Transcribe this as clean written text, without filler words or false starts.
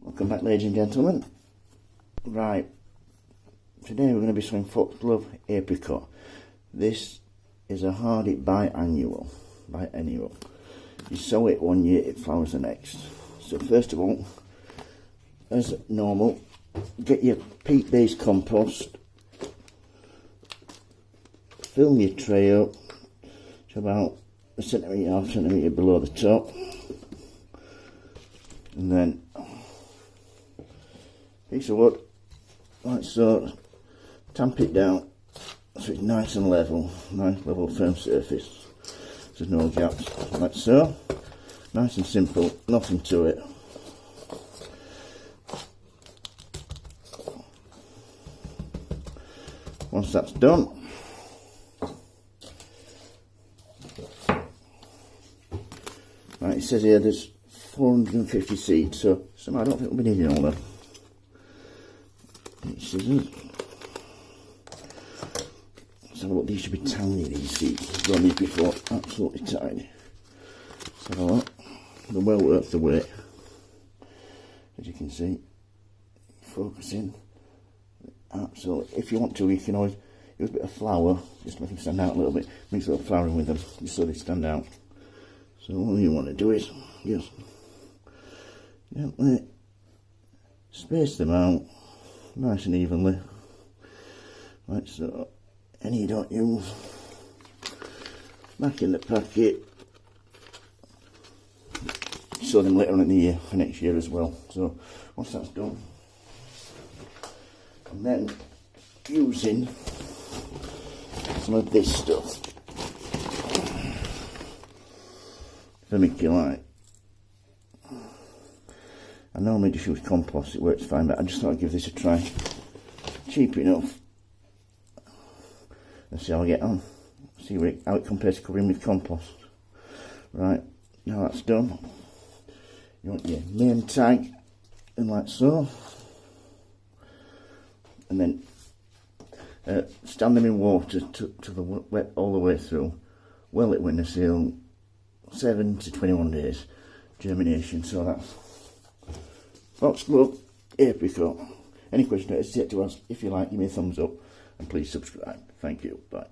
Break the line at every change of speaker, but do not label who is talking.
Welcome back, ladies and gentlemen. Right, today we're going to be sowing Foxglove apricot. This is a hardy biennial. You sow it one year, it flowers the next. So first of all, as normal, get your peat-based compost, fill your tray up to about a centimetre, half centimetre below the top, and then piece of wood, like so, tamp it down so it's nice and level, nice level firm surface, so there's no gaps, like so, nice and simple, nothing to it. Once that's done, right, it says here there's 450 seeds, so I don't think we'll be needing all them. Scissors. Let's have a look. These should be tiny, these seeds. I've done these before, absolutely tiny. Let's have a look. They're well worth the wait. As you can see, focusing. Absolutely. If you want to, you can always use a bit of flour, just make them stand out a little bit. Mix a little flouring with them, just so they stand out. So all you want to do is just gently space them out. Nice and evenly, like so, and you don't use, back in the packet, sow them later on in the year for next year as well. So once that's done, and then using some of this stuff, vermiculite. I normally just use compost, it works fine, but I just thought I'd give this a try. Cheap enough. Let's see how I get on. See how it compares to covering with compost. Right, now that's done. You want your name tag, and like so. And then stand them in water to the wet all the way through. Well it winter seal, 7 to 21 days germination, so that's Foxglove apricot. Any questions, don't hesitate to ask. If you like, give me a thumbs up and please subscribe. Thank you. Bye.